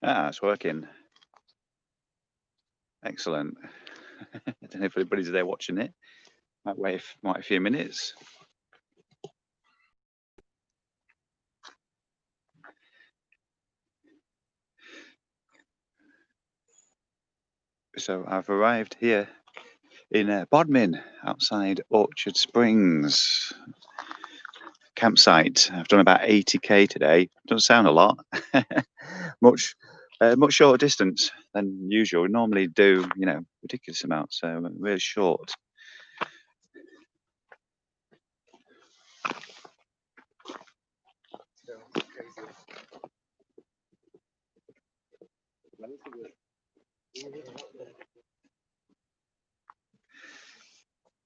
Ah, it's working. Excellent. I don't know if anybody's there watching it. Might wait a few minutes. So I've arrived here in Bodmin, outside Orchard Springs campsite. I've done about 80k today. Doesn't sound a lot. much shorter distance than usual. We normally do, ridiculous amounts. So really short.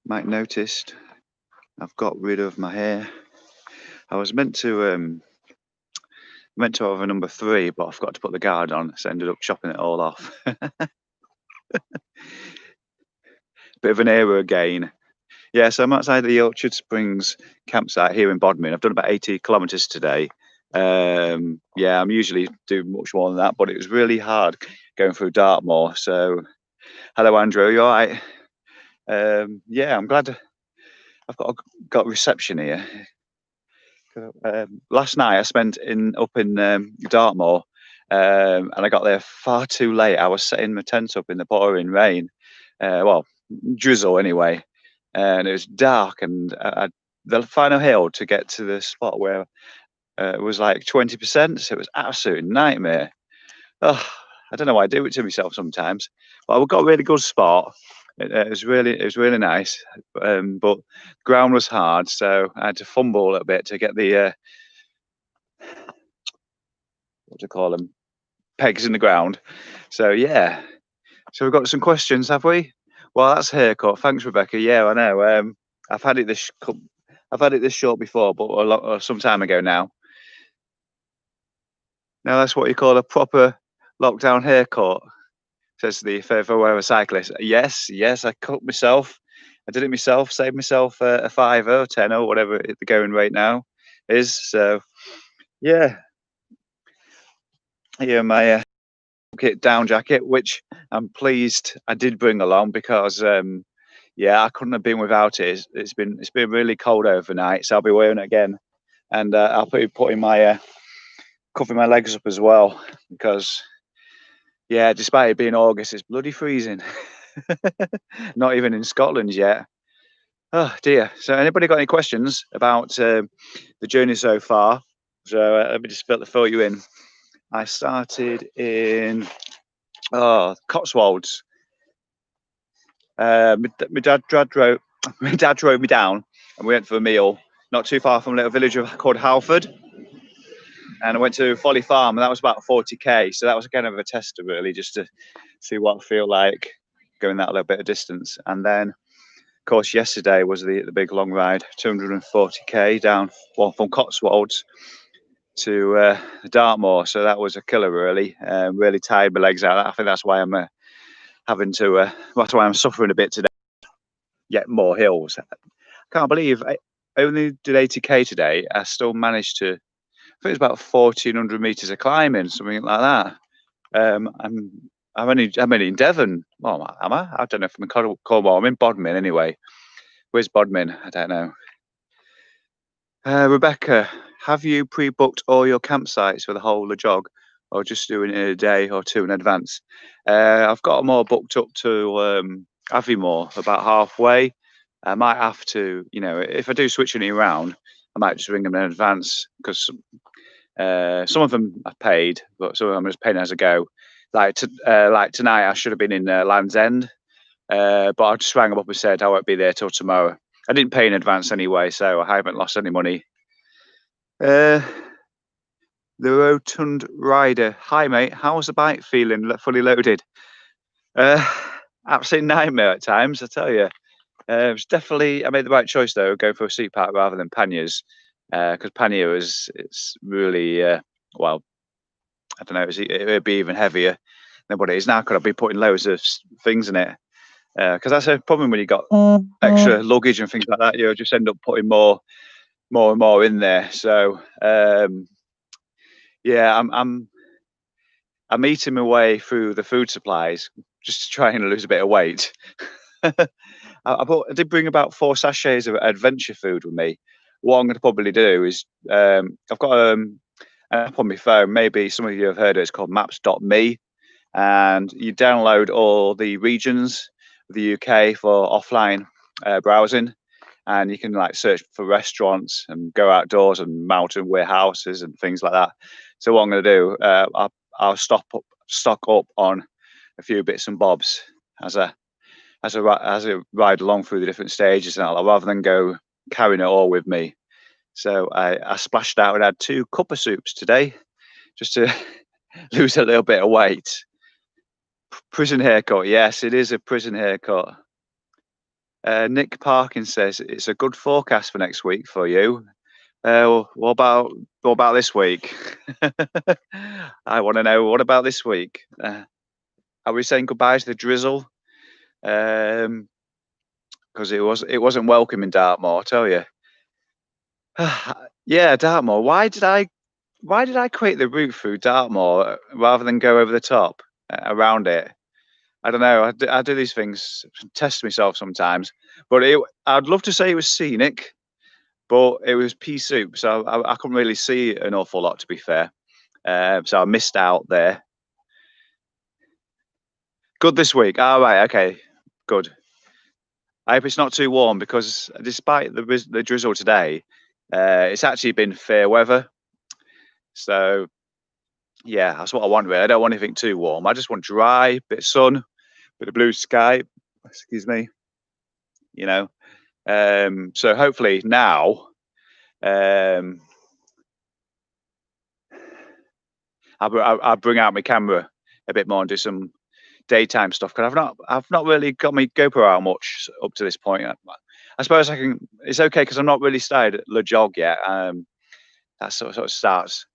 Might noticed I've got rid of my hair. I was meant to have a number 3, but I forgot to put the guard on, so I ended up chopping it all off. Bit of an era again. Yeah, so I'm outside the Orchard Springs campsite here in Bodmin. I've done about 80 kilometers today. Yeah, I'm usually do much more than that, but it was really hard going through Dartmoor. So, hello, Andrew. You all right? Yeah, I'm glad I've got reception here. Last night I spent up in Dartmoor, and I got there far too late. I was setting my tent up in the pouring rain, well, drizzle anyway, and it was dark. And the final hill to get to the spot where it was like 20%, so it was absolute nightmare. Oh, I don't know why I do it to myself sometimes. But we got a really good spot. It was really nice, but ground was hard, so I had to fumble a little bit to get the what do you call them, pegs in the ground. So yeah, so we've got some questions, have we? Well, that's haircut. Thanks, Rebecca. Yeah, I know. I've had it this short before, but some time ago now. Now that's what you call a proper lockdown haircut, says the if I were a cyclist. Yes, I cut myself. I did it myself, saved myself a £5 or £10 or whatever the going rate now is. So yeah, here my down jacket, which I'm pleased I did bring along because yeah, I couldn't have been without it. It's been really cold overnight, so I'll be wearing it again, and I'll be putting my covering my legs up as well because yeah, despite it being August, it's bloody freezing. Not even in Scotland yet. Oh dear. So anybody got any questions about the journey so far? So let me just fill you in. I started in Cotswolds. My dad drove me down, and we went for a meal not too far from a little village called Halford, and I went to Folly Farm, and that was about 40k. So that was kind of a tester, really, just to see what I feel like going that little bit of distance. And then, of course, yesterday was the big long ride, 240k down from Cotswolds to Dartmoor. So that was a killer, really. Really tired my legs out. I think that's why I'm that's why I'm suffering a bit today. Yet more hills. I can't believe I only did 80k today. I still managed to. I think it's about 1400 meters of climbing, something like that. I'm only in Devon. Oh, am I? I don't know if I'm in Cornwall. I'm in Bodmin anyway. Where's Bodmin? I don't know. Rebecca, have you pre-booked all your campsites for the whole LEJOG, or just doing it a day or two in advance? I've got them all booked up to Aviemore, about halfway. I might have to, if I do switch any around, I might just ring them in advance because some of them I paid, but some of them I'm just paying as I go. Like tonight, I should have been in Land's End, but I just rang them up and said I won't be there till tomorrow. I didn't pay in advance anyway, so I haven't lost any money. The Rotund Rider. Hi, mate. How's the bike feeling? Fully loaded? Absolute nightmare at times, I tell you. It's definitely, I made the right choice though, going for a seat pack rather than panniers, because pannier it's really well, I don't know, it would be even heavier than what it is now. Could I be putting loads of things in it? Because that's a problem when you got extra luggage and things like that. You just end up putting more and more in there. So yeah, I'm I'm eating my way through the food supplies just to try and lose a bit of weight. I did bring about 4 sachets of adventure food with me. What I'm going to probably do is I've got an app on my phone. Maybe some of you have heard it. It's called Maps.me, and you download all the regions of the UK for offline browsing, and you can like search for restaurants and go outdoors and mountain warehouses and things like that. So what I'm going to do, I'll stock up on a few bits and bobs as I ride along through the different stages, and rather than go carrying it all with me. So I splashed out and had 2 cup of soups today, just to lose a little bit of weight. Prison haircut, yes, it is a prison haircut. Nick Parkins says it's a good forecast for next week for you. What about this week? I want to know, what about this week? Are we saying goodbye to the drizzle? Because it wasn't welcome in Dartmoor, I tell you. Yeah, Dartmoor. Why did I create the route through Dartmoor rather than go over the top around it? I don't know. I do these things, test myself sometimes. But I'd love to say it was scenic, but it was pea soup, so I couldn't really see an awful lot, to be fair. So I missed out there. Good this week. All right, okay, good. I hope it's not too warm, because despite the drizzle today, it's actually been fair weather. So yeah, that's what I want really. I don't want anything too warm. I just want dry, bit of sun, bit of blue sky. Excuse me. You know. So hopefully now, I'll bring out my camera a bit more and do some daytime stuff, because I've not really got my GoPro out much up to this point. I suppose I can. It's okay because I'm not really started LEJOG yet. That sort of starts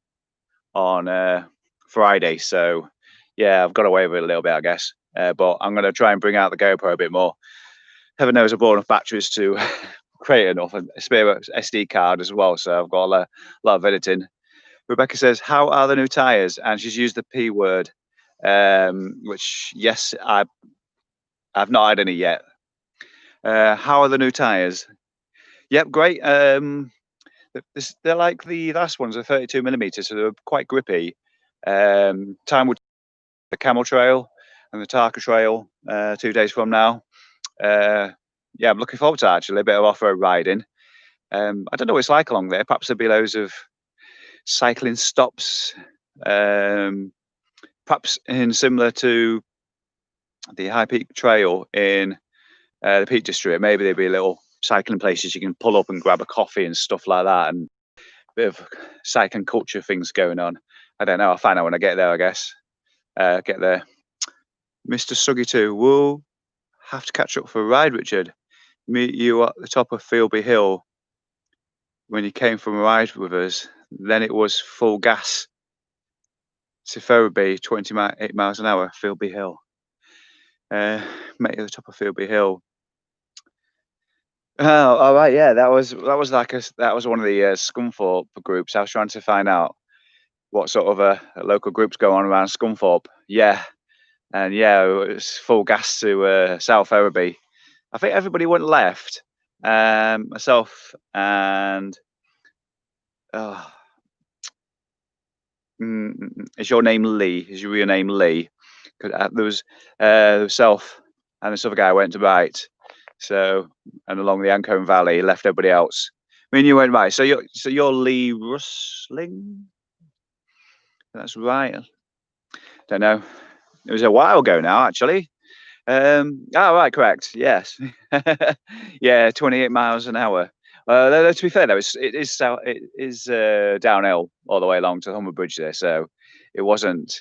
on Friday, so yeah, I've got away with it a little bit, I guess. But I'm going to try and bring out the GoPro a bit more. Heaven knows I've bought enough batteries to create enough, and a spare SD card as well. So I've got a lot of editing. Rebecca says, "How are the new tyres?" And she's used the P word, which yes, I've not had any yet. How are the new tyres? Yep, great. They're like the last ones, are 32mm, so they're quite grippy. Time would the Camel Trail and the Tarka Trail 2 days from now. Yeah, I'm looking forward to actually a bit of off-road riding. I don't know what it's like along there. Perhaps there'll be loads of cycling stops, perhaps similar to the High Peak Trail in the Peak District. Maybe there'll be little cycling places you can pull up and grab a coffee and stuff like that, and a bit of cycling culture things going on. I don't know. I'll find out when I get there, I guess. Get there. Mr. Suggy 2, we'll have to catch up for a ride, Richard. Meet you at the top of Filby Hill when you came from a ride with us. Then it was full gas to Ferriby, 28 miles an hour, Filby Hill. Met you at the top of Filby Hill. Oh, all right, yeah, that was one of the Scunthorpe groups. I was trying to find out what sort of local groups go on around Scunthorpe. Yeah, and yeah, it was full gas to South Ferriby. I think everybody went left. Myself and is your name Lee? Is your real name Lee? There was myself and this other guy went to right. So, and along the Ancombe Valley, left everybody else. I mean, you went right. So you're Lee Rusling. That's right. Don't know. It was a while ago now, actually. Right, correct. Yes. Yeah, 28 miles an hour. To be fair though, it is downhill all the way along to the Humber Bridge there, so it wasn't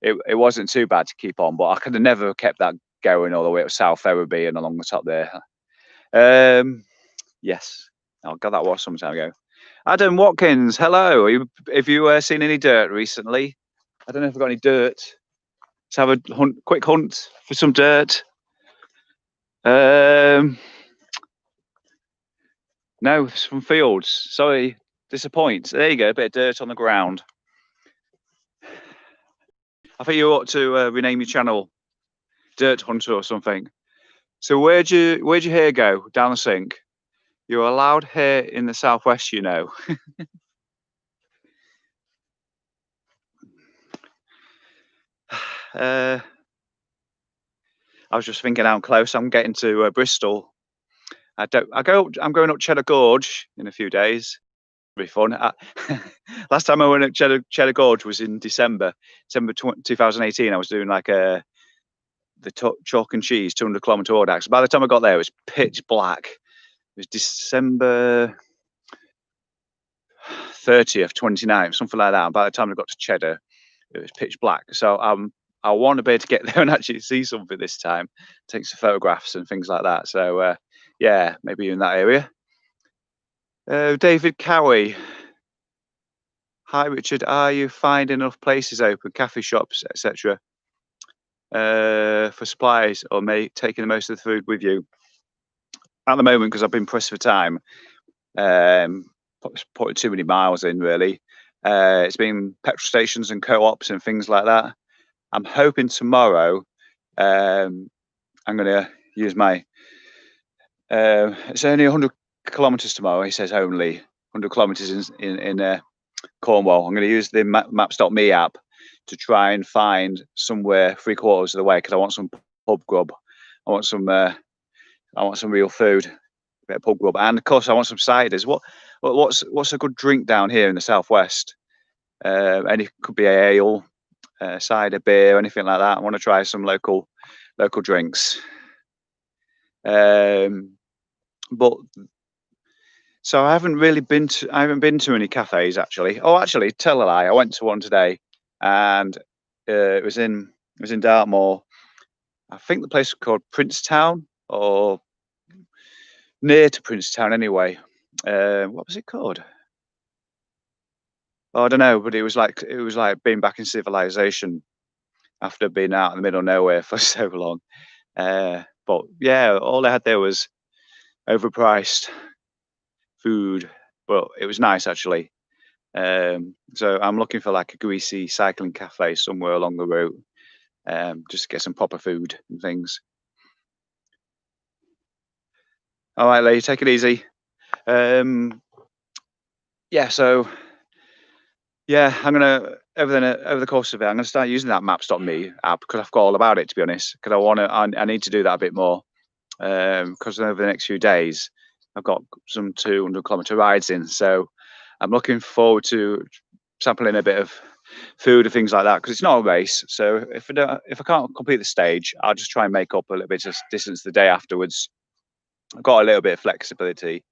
too bad to keep on. But I could have never kept that going all the way up South Ferriby and along the top there. Yes. Oh God, that was some time ago. Adam Watkins, hello. Have you seen any dirt recently? I don't know if I've got any dirt. Let's have a quick hunt for some dirt. No, some fields. Sorry, disappoint. There you go, a bit of dirt on the ground. I think you ought to rename your channel Dirt Hunter or something. So where'd your hair go? Down the sink? You're allowed hair in the southwest, you know. I was just thinking how close I'm getting to Bristol. I'm going up Cheddar Gorge in a few days. It'll be fun. Last time I went up Cheddar Gorge was in December 2018. I was doing like the chalk and cheese 200-kilometer Audax. By the time I got there, it was pitch black. It was December 30th, 29th, something like that. And by the time I got to Cheddar, it was pitch black. So I want to be able to get there and actually see something this time, take some photographs and things like that. So yeah, maybe in that area. David Cowie. Hi Richard, are you finding enough places open, cafe shops, etc. For supplies, or taking the most of the food with you? At the moment, because I've been pressed for time, putting too many miles in really. It's been petrol stations and co-ops and things like that. I'm hoping tomorrow I'm going to use my it's only 100 kilometers tomorrow. He says only 100 kilometers in Cornwall. I'm going to use the maps.me app to try and find somewhere 3/4 of the way, because I want some pub grub. I want some real food, a bit of pub grub, and of course I want some ciders. What's a good drink down here in the southwest? Any could be ale, cider, beer, anything like that. I want to try some local drinks. But so I haven't been to any cafes actually. Oh, actually, tell a lie. I went to one today, and it was in Dartmoor. I think the place was called Princetown, or near to Princetown anyway. What was it called? Oh, I don't know, but it was like being back in civilization after being out in the middle of nowhere for so long. But yeah, all I had there was overpriced food, but it was nice actually. So I'm looking for like a greasy cycling cafe somewhere along the route, just to get some proper food and things. All right, Lee, take it easy. Yeah, so yeah, I'm gonna over the course of it, I'm gonna start using that maps.me app, because I've got all about it, to be honest. Because I need to do that a bit more, because over the next few days I've got some 200-kilometer rides in, so I'm looking forward to sampling a bit of food and things like that, because it's not a race. So if I can't complete the stage, I'll just try and make up a little bit of distance the day afterwards. I've got a little bit of flexibility.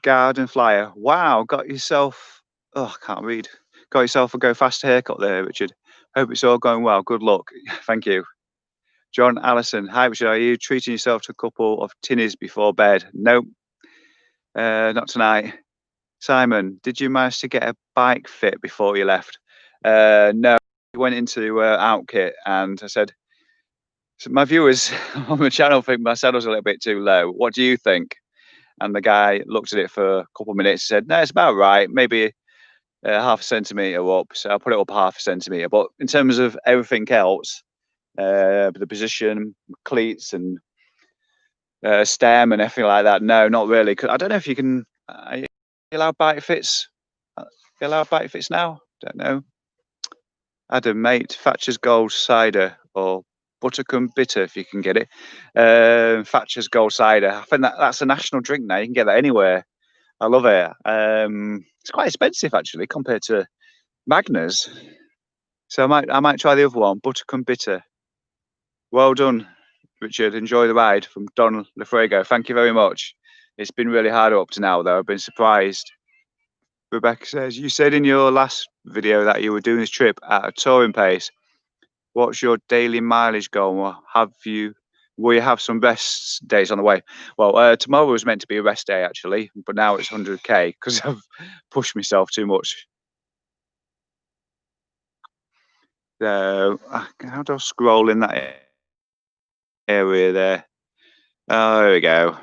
Garden flyer. Wow, got yourself. Oh, I can't read. Got yourself a go faster haircut there, Richard. Hope it's all going well. Good luck. Thank you. John Allison. Hi, Richard. Are you treating yourself to a couple of tinnies before bed? Nope. Not tonight. Simon, did you manage to get a bike fit before you left? No. We went into Outkit, and I said, so my viewers on the channel think my saddle's a little bit too low. What do you think? And the guy looked at it for a couple of minutes and said, no, it's about right. Maybe half a centimetre up. So I'll put it up half a centimetre. But in terms of everything else, the position, cleats and stem and everything like that, no, not really. I don't know if you can allow bike fits. You allow bike fits now? Don't know. Adam, mate, Thatcher's Gold Cider or Buttercombe Bitter, if you can get it. Thatcher's Gold Cider. I think that's a national drink now. You can get that anywhere. I love it. It's quite expensive actually compared to Magners. So I might try the other one, Buttercombe Bitter. Well done, Richard. Enjoy the ride, from Don Lefrago. Thank you very much. It's been really hard up to now, though. I've been surprised. Rebecca says, you said in your last video that you were doing this trip at a touring pace. What's your daily mileage goal? Will you have some rest days on the way? Well, tomorrow was meant to be a rest day actually, but now it's 100k because I've pushed myself too much. So how do I scroll in that area there? Oh, there we go.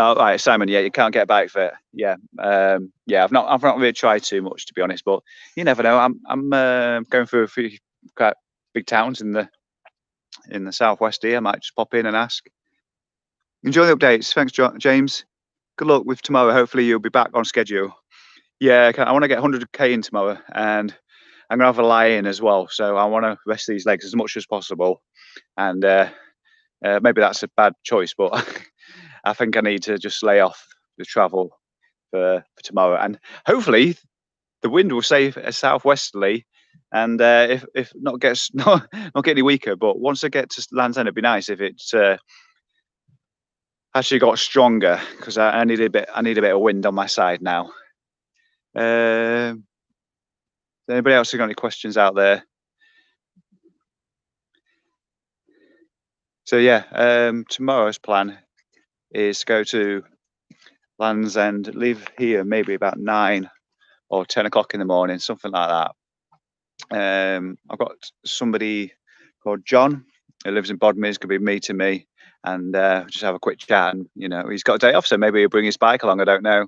Oh, right, Simon. Yeah, you can't get a bike fit. Yeah, yeah. I've not really tried too much, to be honest. But you never know. I'm going through a few quite big towns in the southwest here. I might just pop in and ask. Enjoy the updates. Thanks, James. Good luck with tomorrow. Hopefully, you'll be back on schedule. Yeah, I want to get 100k in tomorrow, and I'm gonna have a lie in as well. So I want to rest these legs as much as possible. And maybe that's a bad choice, but I think I need to just lay off the travel for tomorrow, and hopefully the wind will stay southwesterly, and if not gets not get any weaker. But once I get to Land's End, it'd be nice if it's actually got stronger, because I need a bit of wind on my side now. Anybody else got any questions out there? So yeah, tomorrow's plan is to go to Land's End, leave here maybe about 9 or 10 o'clock in the morning, something like that. I've got somebody called John who lives in Bodmin, could be meeting me, and just have a quick chat. And he's got a day off, so maybe he'll bring his bike along. I don't know.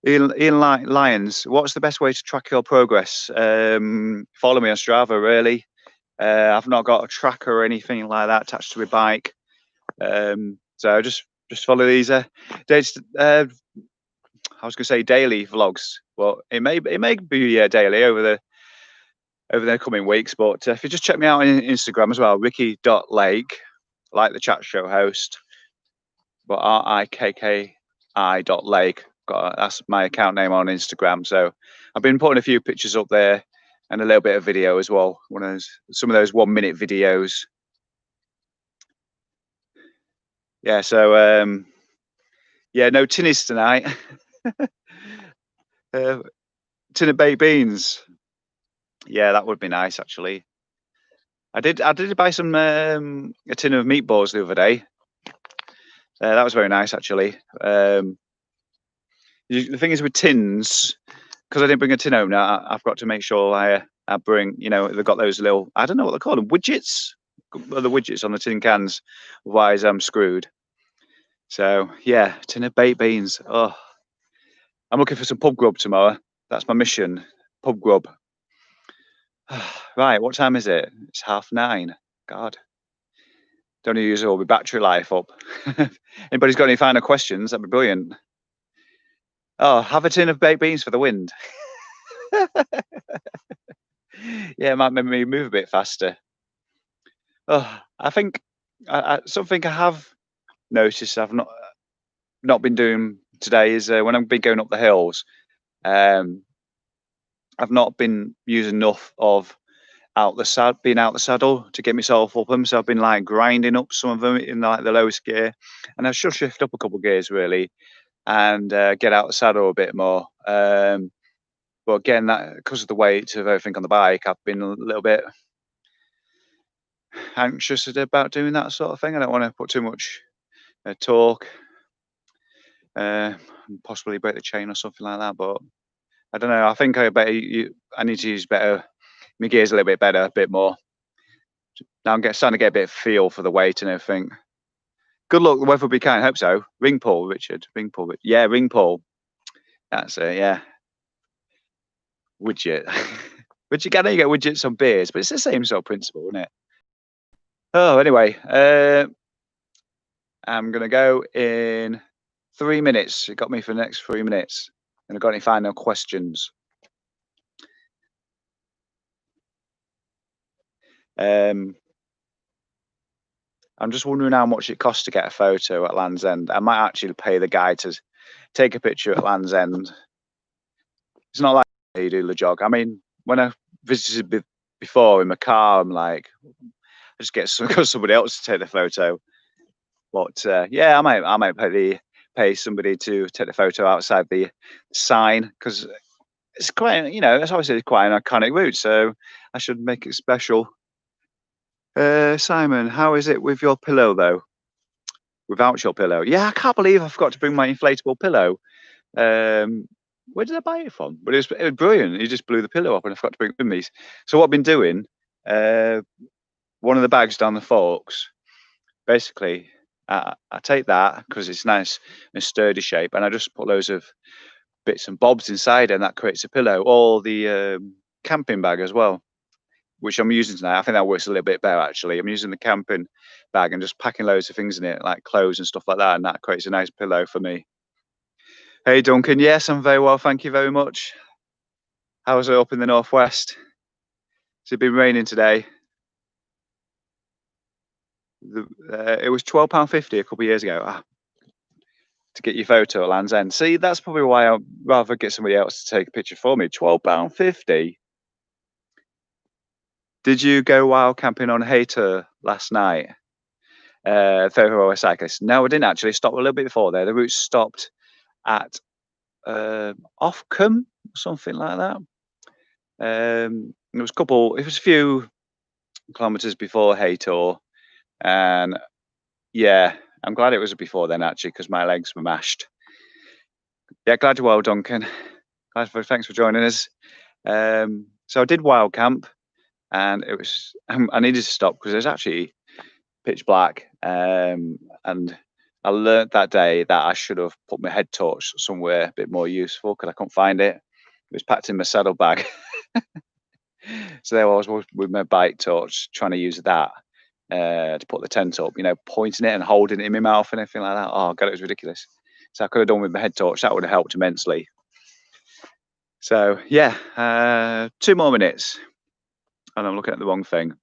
Ian Lyons, what's the best way to track your progress? Follow me on Strava, really. I've not got a tracker or anything like that attached to my bike, so just follow these dates. I was going to say daily vlogs. Well, it may be daily over the coming weeks. But if you just check me out on Instagram as well, ricky.lake, like the chat show host, but RIKKI.lake. That's my account name on Instagram. So I've been putting a few pictures up there and a little bit of video as well. Some of those 1-minute videos. Yeah. So yeah, no tinnies tonight. Tin of baked beans. Yeah, that would be nice actually. I did buy some a tin of meatballs the other day. That was very nice actually. The thing is with tins, because I didn't bring a tin home now, I've got to make sure I bring, they've got those little, I don't know what they call them, widgets. The widgets on the tin cans, otherwise I'm screwed. So yeah, tin of baked beans. Oh, I'm looking for some pub grub tomorrow. That's my mission, pub grub. Right, what time is it? It's 9:30. God, don't use all my battery life up. Anybody's got any final questions? That'd be brilliant. Oh, have a tin of baked beans for the wind. Yeah, it might make me move a bit faster. Oh, I think something I have noticed I've not been doing today is when I've been going up the hills, I've not been using enough of being out the saddle to get myself up them. So I've been like grinding up some of them in like the lowest gear, and I should shift up a couple of gears really and get out the saddle a bit more. But again, that because of the weight of everything on the bike, I've been a little bit anxious about doing that sort of thing. I don't want to put too much torque, and possibly break the chain or something like that. But I don't know. I think I need to use better my gears a little bit better, a bit more. Now I'm starting to get a bit of feel for the weight and everything. Good luck. The weather will be kind. Hope so. Ring pull, Richard. Ring pull. Yeah, ring pull. That's it. Yeah. Widget. Widget. I know you get widgets on beers, but it's the same sort of principle, isn't it? Oh, anyway. I'm gonna go in 3 minutes. It got me for the next 3 minutes. And I've got any final questions? I'm just wondering how much it costs to get a photo at Land's End. I might actually pay the guy to take a picture at Land's End. It's not like you do LEJOG. I mean, when I visited before in my car, I'm like, I just get somebody else to take the photo. But yeah, I might pay somebody to take the photo outside the sign, because it's quite, it's obviously quite an iconic route, so I should make it special. Simon, how is it with your pillow though? Without your pillow? Yeah, I can't believe I forgot to bring my inflatable pillow. Where did I buy it from? But it was brilliant. He just blew the pillow up and I forgot to bring it with me. So what I've been doing, one of the bags down the forks, basically, I take that because it's nice and sturdy shape, and I just put loads of bits and bobs inside, and that creates a pillow. Or the camping bag as well, which I'm using tonight. I think that works a little bit better actually. I'm using the camping bag and just packing loads of things in it, like clothes and stuff like that, and that creates a nice pillow for me. Hey Duncan, yes, I'm very well, thank you very much. How's it up in the northwest? Has it been raining today? It was £12.50 a couple of years ago. To get your photo at Land's End. See, that's probably why I'd rather get somebody else to take a picture for me. £12.50. Did you go wild camping on Hayter last night? Favorite cyclist. No, I didn't actually. Stop a little bit before there. The route stopped at Offcombe, something like that. It was a few kilometers before Haytor, and yeah, I'm glad it was before then actually, because my legs were mashed. Yeah, glad you're well, Duncan. Thanks for joining us. So I did wild camp, and it was I needed to stop because it was actually pitch black, and I learnt that day that I should have put my head torch somewhere a bit more useful because I couldn't find it. It was packed in my saddle bag. So there I was with my bike torch, trying to use that to put the tent up, pointing it and holding it in my mouth and everything like that. Oh god, it was ridiculous. So I could have done with my head torch. That would have helped immensely. So yeah, 2 more minutes, and I'm looking at the wrong thing.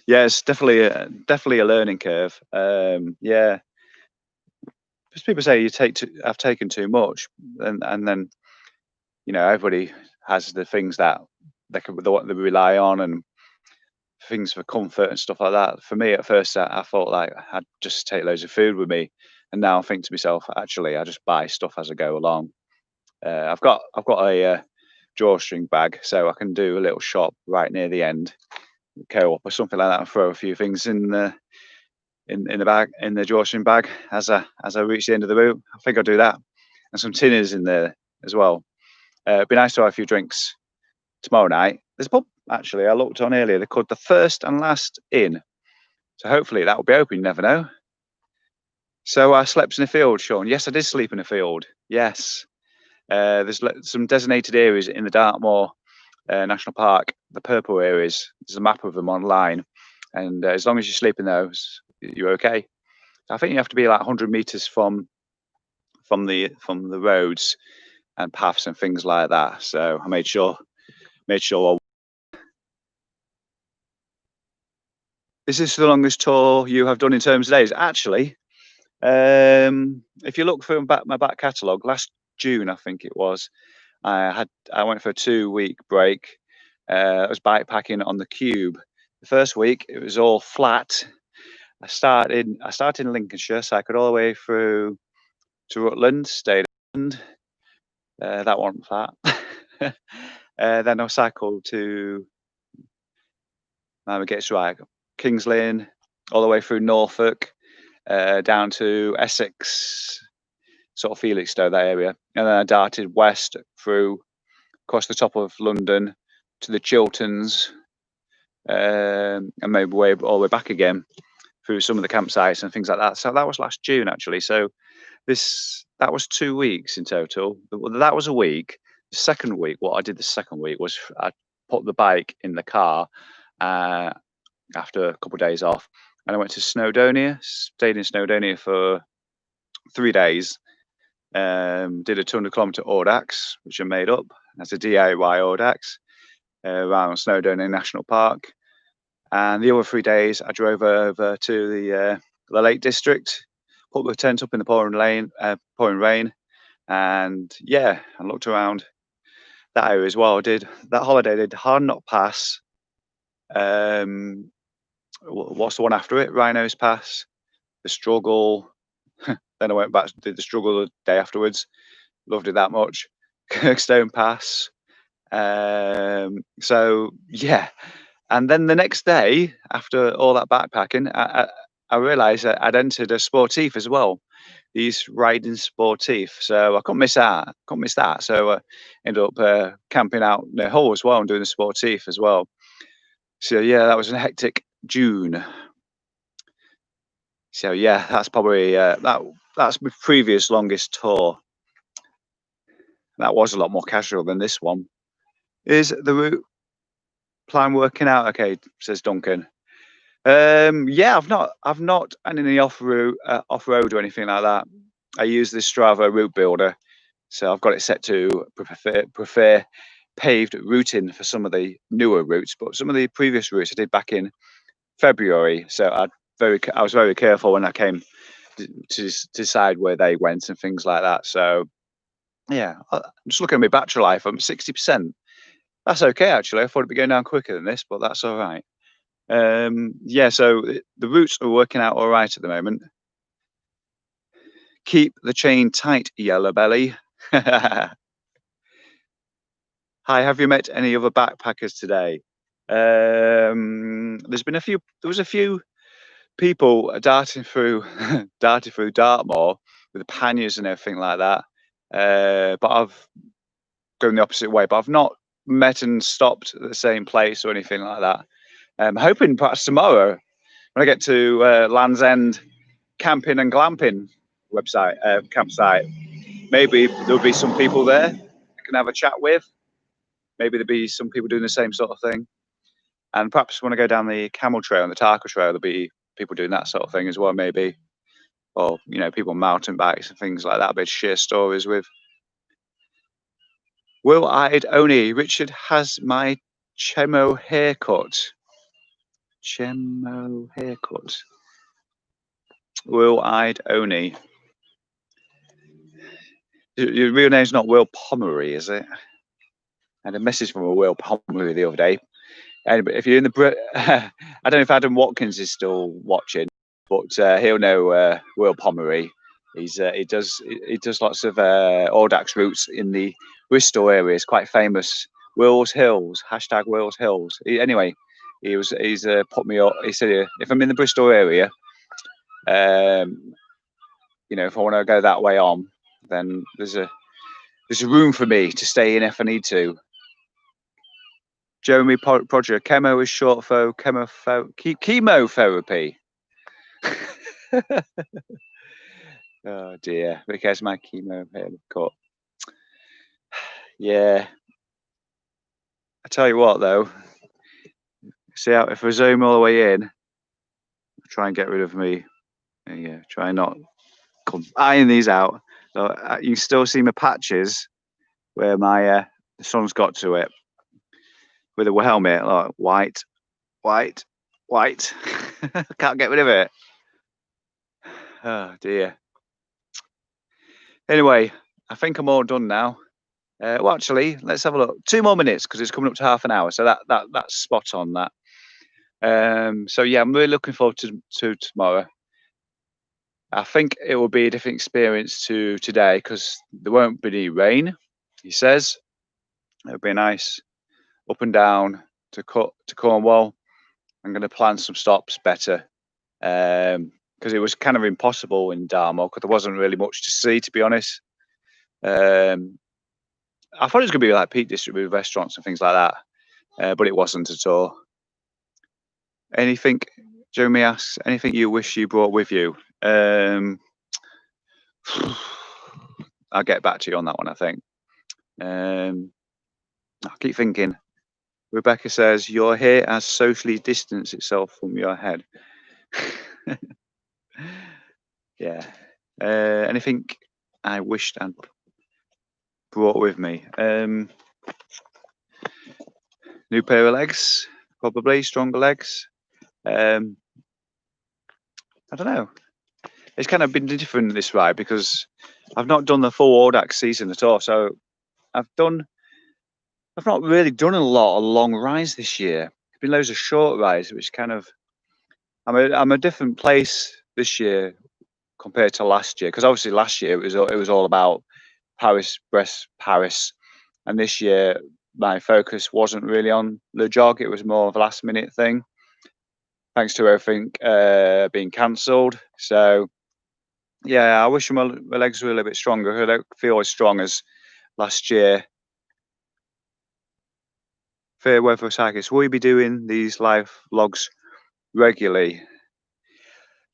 Yeah, it's definitely a learning curve. Yeah, because people say I've taken too much, and then everybody has the things that they rely on, and things for comfort and stuff like that. For me, at first, I thought like I'd just take loads of food with me, and now I think to myself, actually, I just buy stuff as I go along. I've got a drawstring bag, so I can do a little shop right near the end, co-op or something like that, and throw a few things in the bag, in the drawstring bag, as I reach the end of the route. I think I'll do that, and some tinners in there as well. It'd be nice to have a few drinks tomorrow night. There's a pub actually I looked on earlier. They're called the First and Last Inn, so hopefully that will be open. You never know. So I slept in a field, Sean. Yes, I did sleep in a field. Yes. There's some designated areas in the Dartmoor National Park, the purple areas. There's a map of them online, and as long as you sleep in those, you're okay. I think you have to be like 100 meters from the roads and paths and things like that. So I made sure. Is this the longest tour you have done in terms of days? Actually, if you look through my back catalogue, last June I think it was, I went for a 2-week break. I was bikepacking on the Cube. The first week it was all flat. I started in Lincolnshire, cycled all the way through to Rutland, stayed in Rutland. That wasn't flat. Then I cycled to, gets right, Kings Lynn, all the way through Norfolk, down to Essex, sort of Felixstowe, that area, and then I darted west through across the top of London to the Chilterns, and maybe all the way back again through some of the campsites and things like that. So that was last June actually. So that was 2 weeks in total. That was a week. The second week, what I did the second week was I put the bike in the car after a couple of days off, and I went to Snowdonia, stayed in Snowdonia for 3 days. Did a 200-kilometer Audax, which I made up as a DIY Audax around Snowdonia National Park. And the other 3 days, I drove over to the Lake District, put the tent up in the pouring rain, and yeah, I looked around that area as well. I did that holiday. I did Hard Knock Pass. What's the one after it? Rhinos Pass, the Struggle. Then I went back, did the Struggle the day afterwards. Loved it that much. Kirkstone Pass. So yeah, and then the next day, after all that backpacking, I realised that I'd entered a sportif as well. These riding sportif, so I couldn't miss that. So I ended up camping out near Hull as well and doing the sportif as well. So yeah, that was a hectic June. So yeah, that's probably that's my previous longest tour. That was a lot more casual than this one. Is the route plan working out? Okay, says Duncan. Yeah, I've not had any off road or anything like that. I use this Strava route builder, so I've got it set to prefer paved routing for some of the newer routes, but some of the previous routes I did back in February. So I was very careful when I came to decide where they went and things like that. So yeah, I'm just looking at my battery life. I'm 60%. That's okay actually. I thought it'd be going down quicker than this, but that's all right. Yeah, so the routes are working out all right at the moment. Keep the chain tight, Yellow Belly. Hi, have you met any other backpackers today? There's been a few. There was a few people darting through Dartmoor with panniers and everything like that. But I've gone the opposite way. But I've not met and stopped at the same place or anything like that. I'm hoping perhaps tomorrow when I get to Land's End Camping and Glamping campsite, maybe there'll be some people there I can have a chat with. Maybe there'll be some people doing the same sort of thing. And perhaps when I go down the camel trail and the Tarka trail, there'll be people doing that sort of thing as well, maybe. Or, people on mountain bikes and things like that. A bit of share stories with. Will-eyed Oni, Richard has my Chemo haircut. Chemo haircut. Will-eyed Oni. Your real name's not Will Pomeroy, is it? I had a message from a Will Pomeroy the other day. And if you're in the I don't know if Adam Watkins is still watching, but he'll know Will Pomeroy. He does lots of Audax routes in the Bristol area. It's quite famous. Will's Hills, hashtag Will's Hills. He's put me up. He said if I'm in the Bristol area, if I want to go that way on, then there's a room for me to stay in if I need to. Jeremy Podger, chemo is short for chemotherapy. Oh dear, because my chemo cut. Yeah. I tell you what though, see how if I zoom all the way in, try and get rid of me. Yeah, try not iron these out. So you can still see my patches where my the sun's got to it with a helmet, like white. Can't get rid of it. Oh dear. Anyway, I think I'm all done now. Well, actually, let's have a look. 2 more minutes because it's coming up to half an hour, so that's spot on that. So yeah, I'm really looking forward to tomorrow. I think it will be a different experience to today because there won't be any rain. He says it'll be nice up and down to Cornwall. I'm going to plan some stops better because it was kind of impossible in Dartmoor because there wasn't really much to see, to be honest. I thought it was going to be like Peak District with restaurants and things like that, but it wasn't at all. Anything, Jeremy asks, anything you wish you brought with you? I'll get back to you on that one, I think. I'll keep thinking. Rebecca says, your hair has socially distanced itself from your head. Yeah. Anything I wished I'd brought with me? New pair of legs, probably stronger legs. I don't know. It's kind of been different this ride because I've not done the full Audax season at all. So I've not really done a lot of long rides this year. It's been loads of short rides, which kind of I'm a different place this year compared to last year because obviously last year it was all about Paris, Brest, Paris, and this year my focus wasn't really on LEJOG. It was more of a last minute thing, thanks to everything being cancelled. So yeah, I wish my legs were a little bit stronger. I don't feel as strong as last year. Fair weather cyclists, will you be doing these live vlogs regularly.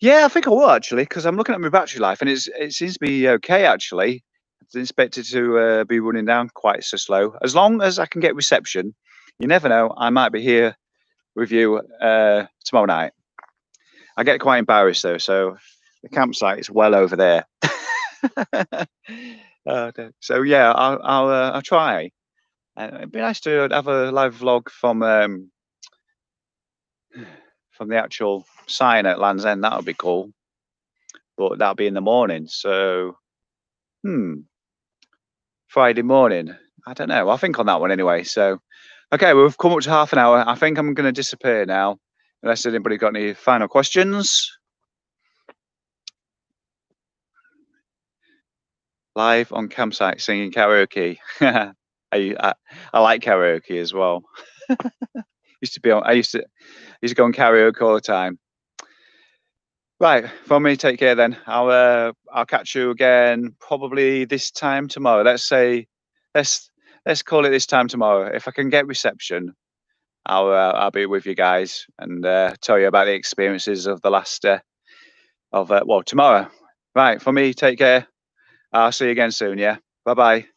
Yeah, I think I will actually, because I'm looking at my battery life, and it seems to be okay actually. It's expected to be running down quite so slow. As long as I can get reception, you never know. I might be here with you tomorrow night. I get quite embarrassed though, so the campsite is well over there. So yeah, I'll try. It'd be nice to have a live vlog from the actual sign at Land's End. That would be cool, but that'll be in the morning. So, Friday morning. I don't know. I'll think on that one anyway. So, okay, we've come up to half an hour. I think I'm going to disappear now, unless anybody got any final questions. Live on campsite singing karaoke. I like karaoke as well. used to be on. I used to go on karaoke all the time. Right, from me, take care then. I'll catch you again probably this time tomorrow. Let's call it this time tomorrow. If I can get reception, I'll be with you guys and tell you about the experiences of the last tomorrow. Right, for me, take care. I'll see you again soon. Yeah, bye bye.